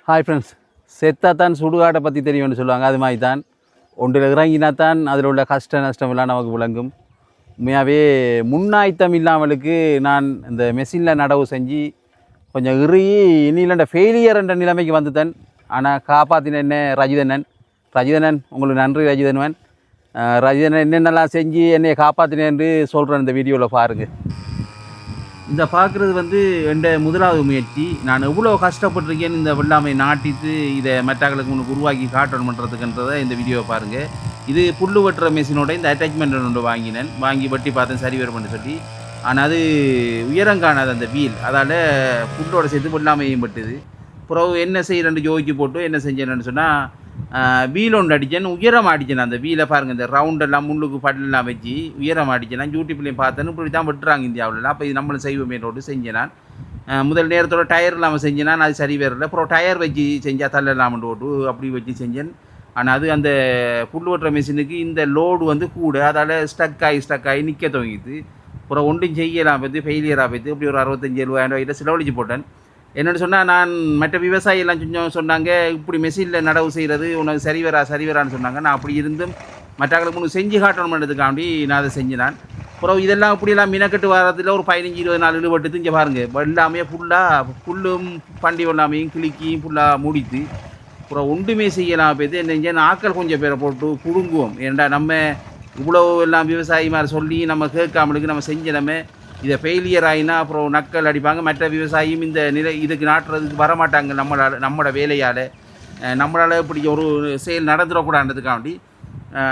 Hi friends, செத்தாத்தான் சுடுகாட்டை பற்றி தெரியும்னு சொல்லுவாங்க. அது மாதிரி தான் ஒன்றில் இறங்கினா தான் அதில் உள்ள கஷ்ட நஷ்டமெல்லாம் நமக்கு விளங்கும். உண்மையாகவே முன்னாய்த்தம் இல்லாமலுக்கு நான் இந்த மெஷினில் நடவு செஞ்சு கொஞ்சம் இறுகி இன்னில் ஃபெயிலியர் என்ற நிலைமைக்கு வந்துட்டேன். ஆனால் காப்பாற்றின என்ன ரஜிதனன் உங்களுக்கு நன்றி ரஜிதன்வன். ரஜிதனன் என்னென்னலாம் செஞ்சு என்னையை காப்பாற்றினேன்னு சொல்கிறேன் இந்த வீடியோவில் பாருங்கள். இந்த பார்க்குறது எந்த முதலாவது முயற்சி. நான் எவ்வளோ கஷ்டப்பட்டிருக்கேன்னு இந்த வெள்ளாமை நாட்டிட்டு இதை மெட்டாக்களுக்கு முன்னுக்கு உருவாக்கி காட்டணும் பண்ணுறதுக்குன்றதை இந்த வீடியோவை பாருங்கள். இது புல்லு வெட்டுற மெஷினோட இந்த அட்டாச்மெண்ட் ஒன்று வாங்கி வெட்டி பார்த்தேன் சரி வரும் பண்ணி சொல்லி. ஆனால் அது உயரம் காணாது அந்த வீல், அதால் புல்லோட சேர்த்து வெள்ளாமையும் பட்டுது. அப்புறம் என்ன செய்கிறேன்னு யோசிச்சு போட்டு என்ன செஞ்சேன்னு சொன்னால் வீல் ஒன்று அடித்தேன், உயரம் அடித்தேன். அந்த வீலை பாருங்கள், இந்த ரவுண்டெல்லாம் முள்ளுக்கு படலாம் வச்சு உயரம் அடித்தேன். நான் யூடியூப்லேயும் பார்த்தேன்னு இப்படி தான் வெட்டுறாங்க இந்தியாவிலலாம். அப்போ இது நம்மளும் செய்வோமே ரோடு செஞ்சேன். நான் முதல் நேரத்தோட டயர் இல்லாமல் செஞ்சேன். அது சரி வரல. அப்புறம் டயர் வச்சு செஞ்சால் தள்ளலாமட்டு ஓட்டு அப்படி வச்சு செஞ்சேன். ஆனால் அது அந்த புல் வெட்டுற மிஷினுக்கு இந்த லோடு கூட, அதால் ஸ்டக் ஆகி நிற்க துவங்கிது. அப்புறம் ஒன்றும் செய்யலாம் பார்த்து ஃபெயிலியராக பார்த்து இப்படி ஒரு 65,000-70,000 ரூபாய்க்கு செலவழிச்சு போட்டேன். என்னென்னு சொன்னால், நான் மற்ற விவசாயியெல்லாம் கொஞ்சம் சொன்னாங்க, இப்படி மெஷினில் நடவு செய்கிறது உனக்கு சரிவரான்னு சொன்னாங்க. நான் அப்படி இருந்தும் மற்றவங்களுக்கு முன்னு செஞ்சு காட்டணும் பண்ணுறதுக்காண்டி நான் அதை செஞ்சினான். அப்புறம் இதெல்லாம் இப்படியெல்லாம் மினக்கட்டு வரதில் ஒரு 15-20 நாள் ஈடுபட்டு திங்க பாருங்கள். எல்லாமே புல்லும் பண்டி வெள்ளாமையும் கிளிக்கியும் ஃபுல்லாக மூடித்து. அப்புறம் ஒன்றுமே செய்யலாம் போய்த்து என்ன ஆக்கள் கொஞ்சம் பேரை போட்டு புடுங்குவோம். ஏன்டா நம்ம இவ்வளோ எல்லாம் விவசாயி மாதிரி சொல்லி நம்ம கேட்காமலுக்கு நம்ம செஞ்சனமே இதை ஃபெயிலியர் ஆகினா அப்புறம் நக்கல் அடிப்பாங்க. மற்ற விவசாயியும் இந்த இதுக்கு நாட்டுறதுக்கு வரமாட்டாங்க. நம்மளோட வேலையால் நம்மளால் இப்படி ஒரு செயல் நடந்துடக்கூடாதுன்றதுக்காண்டி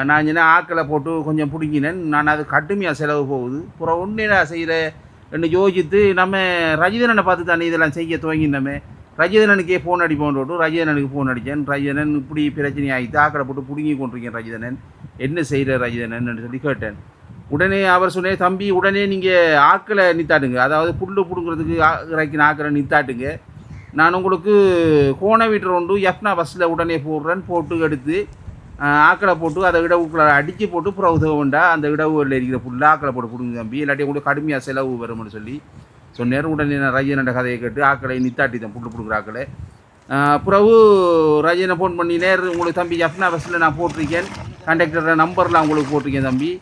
நான் என்ன ஆக்களை போட்டு கொஞ்சம் பிடிங்கினேன். நான் அது கடுமையாக செலவு போகுது. அப்புறம் ஒன்று செய்கிற ரெண்டு யோசித்து நம்ம ரஜிதனனை பார்த்து தானே இதெல்லாம் செய்ய துவங்கினோமே. ரஜிதனனுக்கே ஃபோன் அடிப்போன்ட்டு ரஜிதனனுக்கு ஃபோன் அடித்தேன். ரஜிதனன் இப்படி பிரச்சனை ஆகிட்டு ஆக்களை போட்டு பிடுங்கி கொண்டிருக்கேன். ரஜிதனன் என்ன செய்கிற ரஜிதனன் சொல்லி கேட்டேன். உடனே அவர் சொன்னேன், தம்பி உடனே நீங்கள் ஆக்களை நிற்றாட்டுங்க, அதாவது புல்லு பிடுங்கிறதுக்கு இறக்கின ஆக்களை நிற்றாட்டுங்க. நான் உங்களுக்கு கோணவீட்டர் ஒன்று எஃப்னா பஸ்ஸில் உடனே போட்டு எடுத்து ஆக்களை போட்டு அதை இடவுக்குள்ள அடித்து போட்டு புற உதவ வேண்டாம். அந்த இடவுகளில் இருக்கிற புல்லு ஆக்களை போட்டு பிடுங்க தம்பி, இல்லாட்டி உங்களுக்கு கடுமையாக செலவு வரும்னு சொல்லி சொன்னேன். உடனே நான் ரஜினோட கதையை கேட்டு ஆக்களை நிற்றாட்டித்தேன், புல்லு பிடுங்குற ஆக்களை. பிறகு ரஜினை ஃபோன் பண்ணினேர், உங்களுக்கு தம்பி எஃப்னா பஸ்ஸில் நான் போட்டிருக்கேன், கண்டக்டரோட நம்பர்லாம் உங்களுக்கு போட்டிருக்கேன் தம்பி.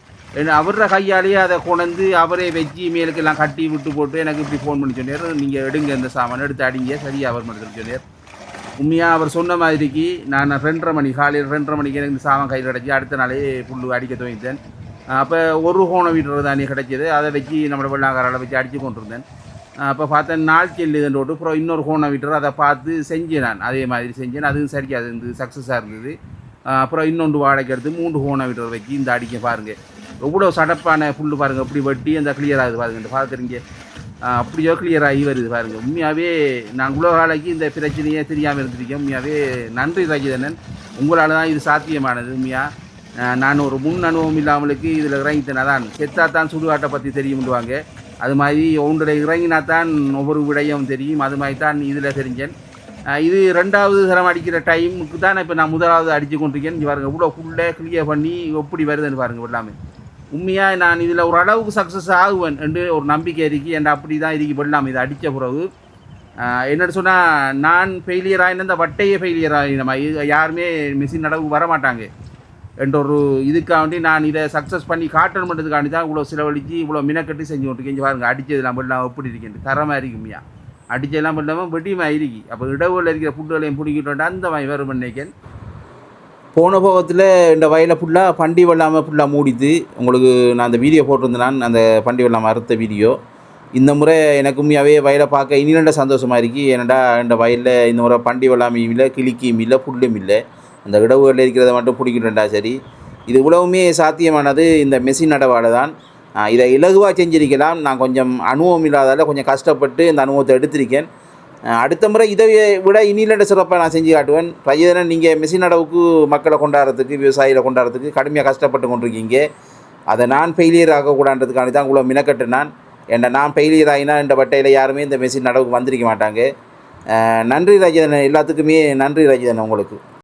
அவரோட கையாலேயே அதை கொண்டு அவரே வச்சு மேலுக்கெல்லாம் கட்டி விட்டு போட்டு எனக்கு இப்படி ஃபோன் பண்ணி சொன்னார், நீங்கள் எடுங்க இந்த சாமான் எடுத்து அடிங்க சரியாக அவர் மட்டும் சொன்னார். உண்மையாக அவர் சொன்ன மாதிரிக்கு நான் காலையில் 2:30 மணிக்கு எனக்கு இந்த சாமான் கையில் கிடச்சி அடுத்த நாளே புல் அடிக்க துவங்கிட்டேன். அப்போ ஒரு கோணம் வீட்டுறது தானே கிடச்சிது, அதை வச்சு நம்மளோட வெள்ளாக்காரால் வச்சு அடித்து கொண்டிருந்தேன். அப்போ பார்த்தேன் நாள் செல்லுதுன்னு போட்டு அப்புறம் இன்னொரு கோணம் வீட்டுறது அதை பார்த்து செஞ்சேன். நான் அதே மாதிரி செஞ்சேன். அதுவும் சரியாக அது இருந்து சக்ஸஸாக இருந்தது. அப்புறம் இன்னொன்று வாடகை எடுத்து 3 கோணம் வீட்டுறது வச்சு இந்த அடிக்க பாருங்கள். எவ்வளோ சடப்பான புல் பாருங்கள், அப்படி வெட்டி அந்த கிளியர் ஆகுது பாருங்கள். இந்த பார்க்குறீங்க அப்படியோ கிளியர் ஆகி வருது பாருங்கள். உண்மையாகவே நான் இவ்வளோ நாளைக்கு இந்த பிரச்சனையே தெரியாமல் இருந்திருக்கேன். உண்மையாகவே நன்றி ரஜிதனன், உங்களால் தான் இது சாத்தியமானது. உண்மையாக நான் ஒரு முன் அனுபவம் இல்லாமலுக்கு இதில் இறங்கித்தேன். தான் செத்தாத்தான் சுடுகாட்டை பற்றி தெரியும்டுவாங்க. அது மாதிரி ஒன்றில் இறங்கினா தான் ஒவ்வொரு விடயம் தெரியும். அது மாதிரி தான் இதில் தெரிஞ்சேன். இது 2வது தரம் அடிக்கிற டைமுக்கு தான் இப்போ நான் முதலாவது அடித்து கொண்டிருக்கேன். இங்கே பாருங்கள் இவ்வளோ ஃபுல்லே கிளியர் பண்ணி எப்படி வருதுன்னு பாருங்கள். எல்லாமே உண்மையாக நான் இதில் ஒரு அளவுக்கு சக்ஸஸ் ஆகுவேன் என்று ஒரு நம்பிக்கை இருக்குது. என்ற அப்படி தான் இருக்கு வெள்ளாமை இதை அடித்த பிறகு. என்னென்னு சொன்னால், நான் ஃபெயிலியர் ஆகின இந்த வட்டையே ஃபெயிலியர் ஆகின யாருமே மிஷின் நடவு வரமாட்டாங்க என்ற ஒரு இதுக்காண்டி நான் இதை சக்ஸஸ் பண்ணி காட்டணும் பண்ணுறதுக்காண்டி தான் இவ்வளோ செலவழித்து இவ்வளோ மினக்கட்டி செஞ்சு கொண்டிருக்கேன். பாருங்கள் அடித்ததெல்லாம் வெள்ளாமல் எப்படி இருக்கேன், தரமாக இருக்கு. உண்மையாக அடித்தெல்லாம் பண்ணாமல் வெட்டியமாக இருக்கு. அப்போ இடவுகளில் இருக்கிற புட்டுகளையும் பிடிக்கிட்டு அந்த மாதிரி வரும் பண்ணிக்கேன். போன போகத்தில் இந்த வயலை ஃபுல்லாக பண்டி வெள்ளாமல் ஃபுல்லாக மூடிது. உங்களுக்கு நான் அந்த வீடியோ போட்டிருந்தேன், நான் அந்த பண்டி வெள்ளாமல் அறுத்த வீடியோ. இந்த முறை எனக்கு உண்மையாகவே வயலை பார்க்க இனிரெண்ட சந்தோஷமாக இருக்குது. ஏன்னாடா இந்த வயலில் இந்த முறை பண்டி வெள்ளாமையும் இல்லை, கிளிக்கியும் இல்லை, புல்லும் இல்லை. அந்த இடவுகளில் இருக்கிறத மட்டும் பிடிக்கிட்டேன்டா சரி. இது இவ்வளவுமே சாத்தியமானது இந்த மெஷின் நடவால் தான். இதை இலகுவாக செஞ்சிருக்கலாம். நான் கொஞ்சம் அனுபவம் இல்லாதால் கொஞ்சம் கஷ்டப்பட்டு இந்த அனுபவத்தை எடுத்திருக்கேன். அடுத்த முறை இதை விட இனியில சிறப்பாக நான் செஞ்சு காட்டுவேன். ரஜிதனன், நீங்கள் மெஷின் நடவுக்கு மக்களை கொண்டாடுறதுக்கு விவசாயிகளை கொண்டாடுறதுக்கு கடுமையாக கஷ்டப்பட்டு கொண்டிருக்கீங்க. அதை நான் ஃபெயிலியர் ஆகக்கூடாதுன்றதுக்காண்டி தான் இவ்வளோ மினக்கட்டு. நான் ஃபெயிலியர் ஆகினா இந்த வட்டையில் யாருமே இந்த மெஷின் நடவுக்கு வந்திருக்க மாட்டாங்க. நன்றி ரஜிதனன், எல்லாத்துக்குமே நன்றி ரஜிதனன் உங்களுக்கு.